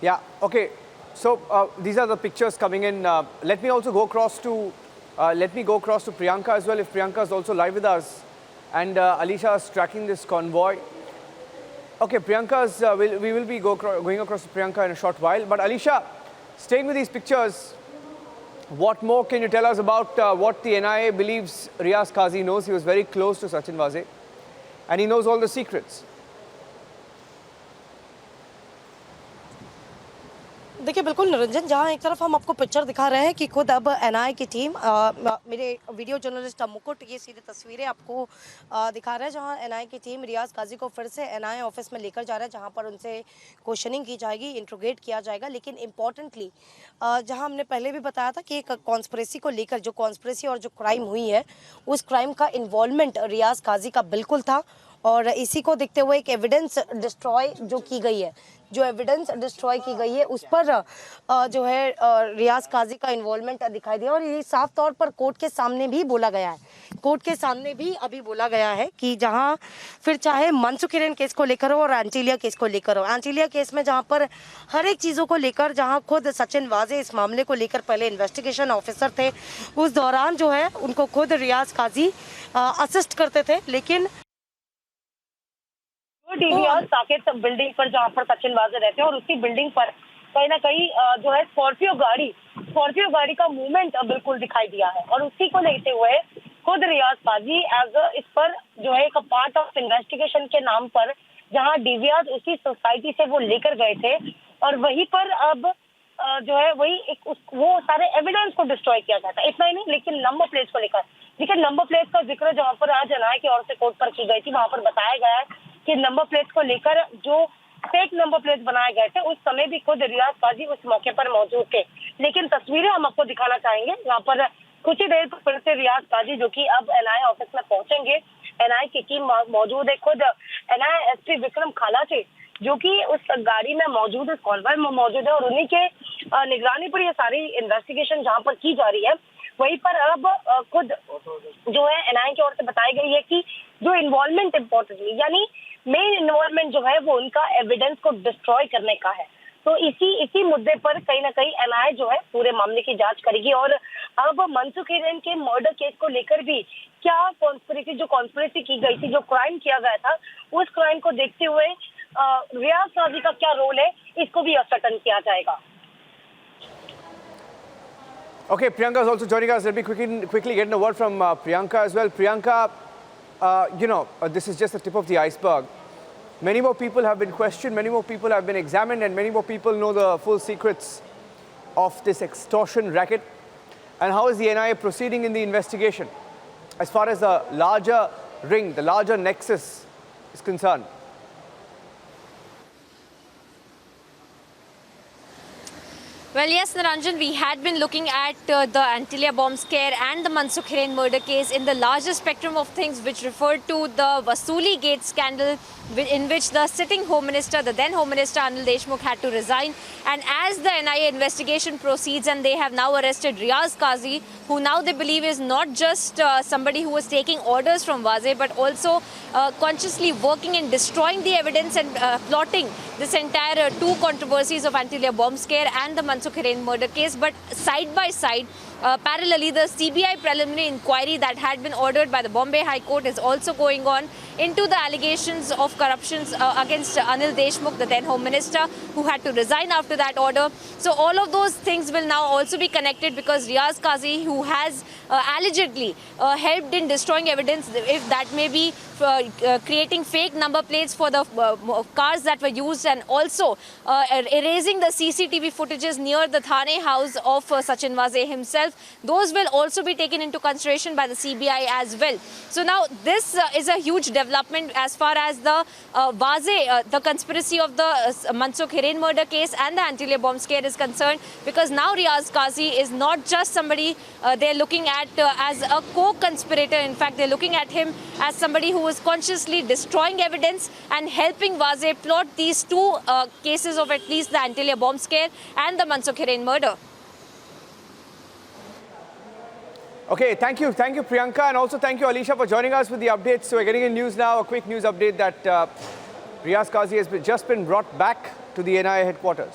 Yeah, okay. So these are the pictures coming in. Let me also go across to Priyanka as well, if Priyanka is also live with us. And Alisha is tracking this convoy. Okay, Priyanka's, we will be going across to Priyanka in a short while. But Alisha, staying with these pictures, what more can you tell us about what the NIA believes Riaz Qazi knows? He was very close to Sachin Waze, and he knows all the secrets. देखिए बिल्कुल निरंजन, जहां एक तरफ हम आपको picture दिखा रहे हैं कि खुद अब एनआईए की टीम, मेरे वीडियो जर्नलिस्ट मुकुट ये सीधी तस्वीरें आपको दिखा रहे हैं, जहां एनआईए की टीम रियाज काजी को फिर से एनआईए ऑफिस में लेकर जा रहा है, जहां पर उनसे क्वेश्चनिंग की जाएगी, इंट्रोगेट किया जाएगा। लेकिन इंपॉर्टेंटली जहां हमने पहले भी बताया था कि एक कॉन्स्पिरेसी को लेकर, जो कॉन्स्पिरेसी और जो क्राइम हुई है, उस क्राइम का इन्वॉल्वमेंट रियाज काजी का बिल्कुल था। और इसी को देखते हुए एक एविडेंस डिस्ट्रॉय जो की गई है, जो एविडेंस डिस्ट्रॉय की गई है, उस पर जो है रियाज काजी का इन्वॉल्वमेंट दिखाई दिया। और ये साफ तौर पर कोर्ट के सामने भी बोला गया है, कोर्ट के सामने भी अभी बोला गया है कि जहां फिर चाहे मनसुख हिरेन केस को लेकर हो और एंटीलिया केस को लेकर हो, एंटीलिया केस में जहां पर हर एक चीज़ों को लेकर, जहां खुद सचिन वाजे इस मामले को लेकर पहले इन्वेस्टिगेशन ऑफिसर थे, उस दौरान जो है उनको खुद रियाज काजी असिस्ट करते थे। लेकिन डीवीआर साकेत बिल्डिंग पर जहां पर सचिन वाजे रहते हैं, और उसी बिल्डिंग पर कहीं ना कहीं जो है स्कॉर्पियो गाड़ी का मूवमेंट बिल्कुल दिखाई दिया है। और उसी को लेते हुए खुद रियाज काजी एज इस पर जो है एक पार्ट ऑफ इन्वेस्टिगेशन के नाम पर, जहां डीवीआर उसी सोसाइटी से वो लेकर गए थे, और वहीं पर अब जो है वही एक वो सारे एविडेंस को डिस्ट्रॉय किया जाता है। इतना ही नहीं, लेकिन नंबर प्लेट को लेकर, देखिए नंबर प्लेट का जिक्र जहां पर आज एनआईए की ओर से कोर्ट पर की गई थी, वहां पर बताया गया है कि नंबर प्लेट को लेकर जो फेक नंबर प्लेट बनाए गए थे, उस समय भी खुद रियाज काजी उस मौके पर मौजूद थे। लेकिन तस्वीरें हम आपको दिखाना चाहेंगे, यहाँ पर कुछ ही देर फिर से रियाज काजी जो कि अब एनआईए ऑफिस में पहुंचेंगे, एनआईए की टीम मौजूद है, खुद एनआईए एसपी विक्रम खालाचे जो कि उस गाड़ी में मौजूद है, कॉन्वॉय में मौजूद है, और उन्हीं के निगरानी पर ये सारी इन्वेस्टिगेशन जहाँ पर की जा रही है। वहीं पर अब खुद जो है एनआईए की ओर से बताई गई है कि जो इन्वॉल्वमेंट इम्पोर्टेंटली, यानी मेन इन्वॉल्वमेंट जो है वो उनका एविडेंस को डिस्ट्रॉय करने का है। तो इसी मुद्दे पर कहीं ना कहीं एनआईए जो है पूरे मामले की जांच करेगी। और अब मनसुख हिरेन के मर्डर केस को लेकर भी क्या कॉन्स्पिरेसी की गई थी, जो क्राइम किया गया था, उस क्राइम को देखते हुए रियाज काजी का क्या रोल है, इसको भी असर्टन किया जाएगा। Okay, Priyanka is also joining us. Let me quickly get a word from Priyanka as well. Priyanka, this is just the tip of the iceberg. Many more people have been questioned, many more people have been examined, and many more people know the full secrets of this extortion racket. And how is the NIA proceeding in the investigation as far as the larger ring, the larger nexus is concerned? Well, yes, Niranjan, we had been looking at the Antilia bomb scare and the Mansukh Hiren murder case in the larger spectrum of things, which referred to the Vasuli Gate scandal, in which the sitting Home Minister, the then Home Minister Anil Deshmukh, had to resign. And as the NIA investigation proceeds, and they have now arrested Riaz Qazi, who now they believe is not just somebody who was taking orders from Waze, but also consciously working and destroying the evidence and plotting this entire two controversies of Antilia bomb scare and the Mansukh Hiren murder case. But side by side, parallelly, the CBI preliminary inquiry that had been ordered by the Bombay High Court is also going on into the allegations of corruptions against Anil Deshmukh, the then Home Minister, who had to resign after that order. So all of those things will now also be connected, because Riaz Qazi, who has allegedly helped in destroying evidence, if that may be creating fake number plates for the cars that were used, and also erasing the CCTV footages near the Thane house of Sachin Waze himself, those will also be taken into consideration by the CBI as well. So now this is a huge development as far as the Waze, the conspiracy of the Mansukh Hiren murder case and the Antilia bomb scare is concerned, because now Riaz Qazi is not just somebody they're looking at as a co-conspirator. In fact, they're looking at him as somebody who was consciously destroying evidence and helping Waze plot these two cases of at least the Antilia bomb scare and the Mansukh Hiren murder. Okay, thank you, Priyanka, and also thank you, Alisha, for joining us with the updates. So we're getting in news now, a quick news update that Riaz Qazi has just been brought back to the NIA headquarters.